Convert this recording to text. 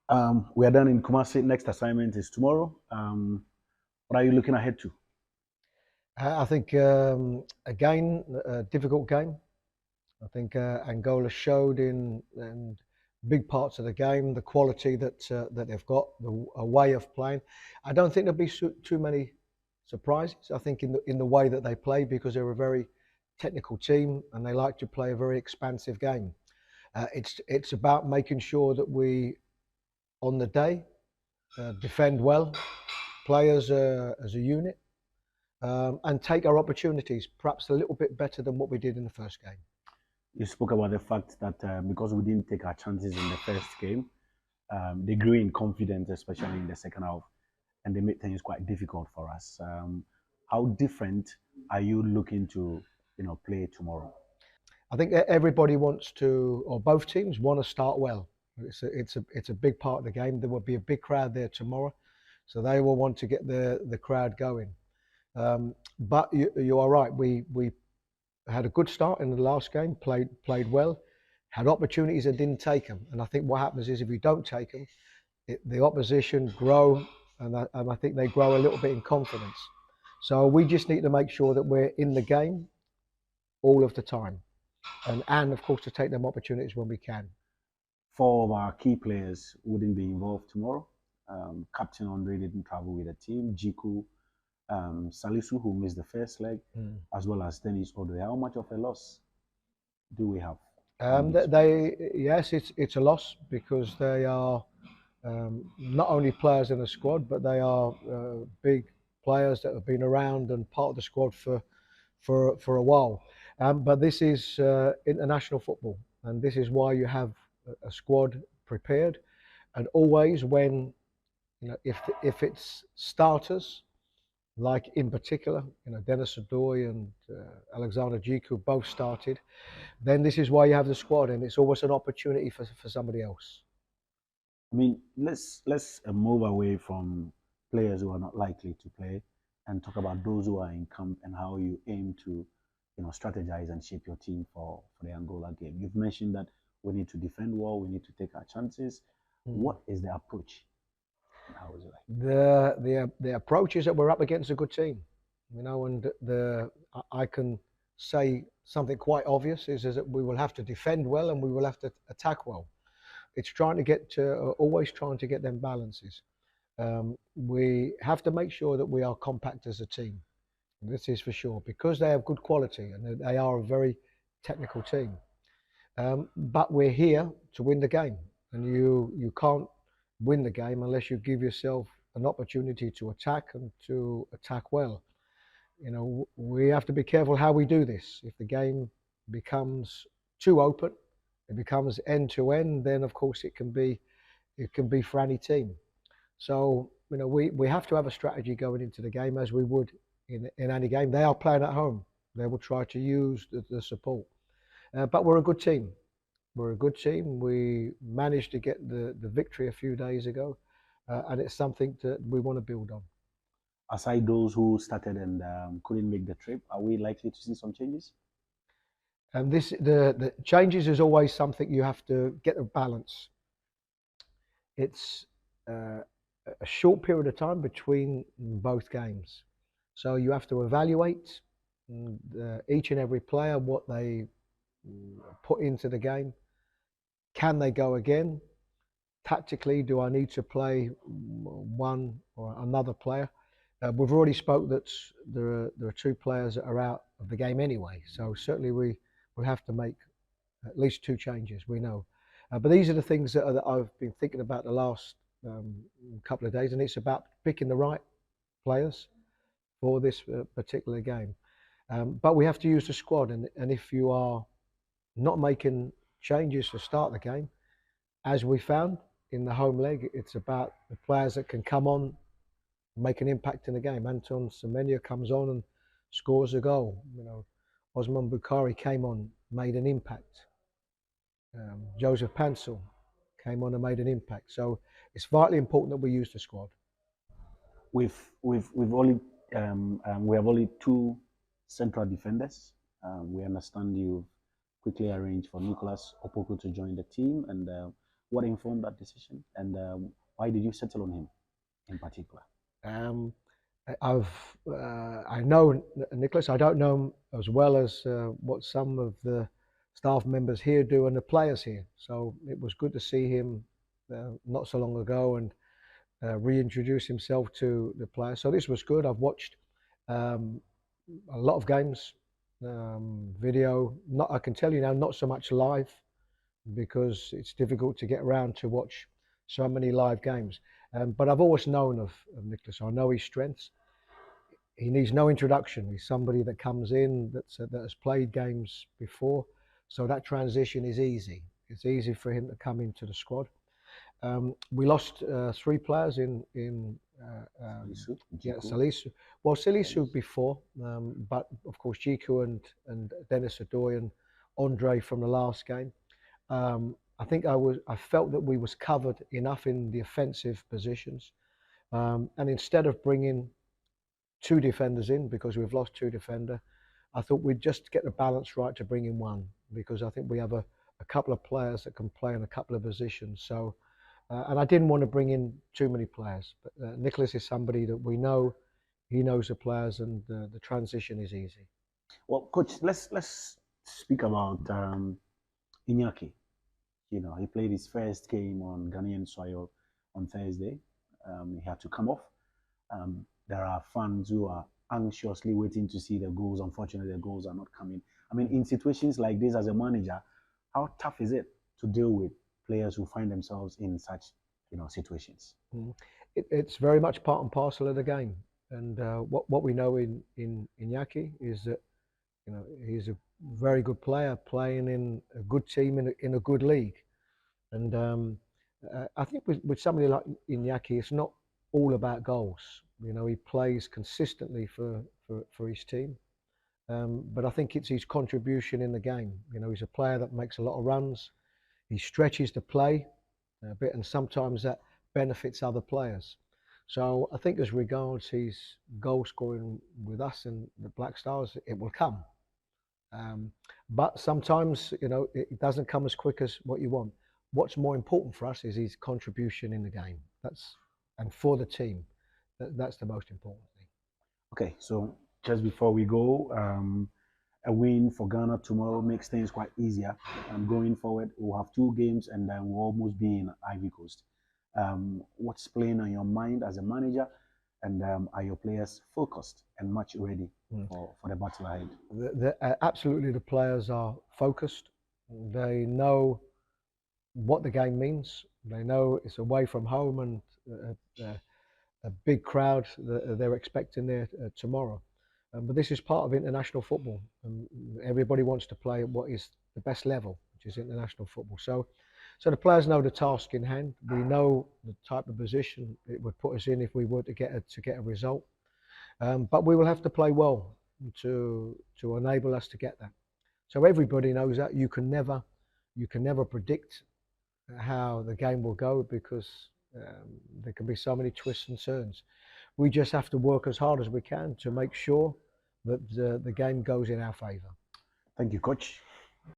We are done in Kumasi. Next assignment is tomorrow. What are you looking ahead to? I think again a difficult game. I think Angola showed in big parts of the game the quality that they've got, a way of playing. I don't think there'll be too many surprises. I think in the way that they play because they're a very technical team and they like to play a very expansive game. It's about making sure that we on the day defend well, play as a unit, and take our opportunities perhaps a little bit better than what we did in the first game. You spoke about the fact that because we didn't take our chances in the first game, they grew in confidence, especially in the second half, and they made things quite difficult for us. How different are you looking to, play tomorrow? I think that everybody wants to, or both teams want to start well. It's a big part of the game. There will be a big crowd there tomorrow, so they will want to get the crowd going. But you are right. We had a good start in the last game. Played well. Had opportunities and didn't take them. And I think what happens is if you don't take them, the opposition grow, and I think they grow a little bit in confidence. So we just need to make sure that we're in the game all of the time, and of course to take them opportunities when we can. Four of our key players wouldn't be involved tomorrow. Captain Andre didn't travel with the team. Jiku, Salisu, who missed the first leg, Mm. as well as Dennis Odoi. How much of a loss do we have from Um, these players? they yes, it's a loss because they are not only players in the squad, but they are big players that have been around and part of the squad for a while. But this is international football, and this is why you have a squad prepared. And always when if it's starters, like in particular, Dennis Adoy and Alexander Jiku both started, then this is why you have the squad, and it's always an opportunity for somebody else. I mean, let's move away from players who are not likely to play and talk about those who are in camp and how you aim to, strategize and shape your team for the Angola game. You've mentioned that we need to defend well, we need to take our chances. Mm. What is the approach? And how is it like? The approach is that we're up against a good team, and I can say something quite obvious is that we will have to defend well and we will have to attack well. It's trying to get to always trying to get them balances. We have to make sure that we are compact as a team. This is for sure because they have good quality and they are a very technical team. But we're here to win the game, and you can't win the game unless you give yourself an opportunity to attack and to attack well. We have to be careful how we do this. If the game becomes too open, it becomes end to end, then of course it can be for any team. So we have to have a strategy going into the game as we would in any game. They are playing at home. They will try to use the support. But we're a good team. We're a good team. We managed to get the victory a few days ago, and it's something that we want to build on. Aside those who started and couldn't make the trip, are we likely to see some changes? And the changes is always something you have to get a balance. It's uh, a short period of time between both games, so you have to evaluate each and every player what they put into the game. Can they go again? Tactically, do I need to play one or another player? We've already spoke that there are two players that are out of the game anyway, so certainly we have to make at least two changes. We know, but these are the things that I've been thinking about the last couple of days, and it's about picking the right players for this particular game. But we have to use the squad, and if you are not making changes to start the game, as we found in the home leg, it's about the players that can come on, make an impact in the game. Anton Semenya comes on and scores a goal. Osman Bukhari came on, made an impact. Joseph Pansel came on and made an impact. So it's vitally important that we use the squad. We've only we have only two central defenders. We understand you quickly arranged for Nicholas Opoku to join the team, and what informed that decision, and why did you settle on him in particular? Um, I know Nicholas. I don't know him as well as what some of the staff members here do and the players here. So it was good to see him not so long ago and reintroduce himself to the players. So this was good. I've watched um, a lot of games, video. Not I can tell you now, not so much live because it's difficult to get around to watch so many live games. But I've always known of Nicholas. I know his strengths. He needs no introduction. He's somebody that comes in that has played games before, so that transition is easy. It's easy for him to come into the squad. We lost three players in Salisu, yeah, Jiku, Salisu. Well, Salisu Dennis. before, but of course Jiku and Dennis Adoy and Andre from the last game. I think I felt that we was covered enough in the offensive positions, and instead of bringing two defenders in because we've lost two defender, I thought we'd just get the balance right to bring in one because I think we have a couple of players that can play in a couple of positions. So, and I didn't want to bring in too many players. But Nicholas is somebody that we know, he knows the players, and the transition is easy. Well, coach, let's speak about Inaki. He played his first game on Ghanaian soil on Thursday. He had to come off. There are fans who are anxiously waiting to see the goals. Unfortunately, the goals are not coming. I mean, in situations like this, as a manager, how tough is it to deal with players who find themselves in such, situations? Mm. It's very much part and parcel of the game. And what we know in Iñaki is that he's a very good player playing in a good team in a good league. And I think with somebody like Iñaki, it's not all about goals. He plays consistently for his team. But I think it's his contribution in the game. He's a player that makes a lot of runs. He stretches the play a bit, and sometimes that benefits other players. So I think as regards his goal scoring with us and the Black Stars, it will come. Um, but sometimes, it doesn't come as quick as what you want. What's more important for us is his contribution in the game. And for the team, that's the most important thing. Okay, so just before we go, a win for Ghana tomorrow makes things quite easier. Going forward, we'll have two games and then we'll almost be in Ivory Coast. What's playing on your mind as a manager, and are your players focused and much ready for the battle ahead? Absolutely, the players are focused. They know what the game means. They know it's away from home and a big crowd that they're expecting there tomorrow. But this is part of international football. Everybody wants to play at what is the best level, which is international football. So the players know the task in hand. We know the type of position it would put us in if we were to get a result. But we will have to play well to enable us to get that. So everybody knows that you can never predict how the game will go because there can be so many twists and turns. We just have to work as hard as we can to make sure that the game goes in our favour. Thank you, coach.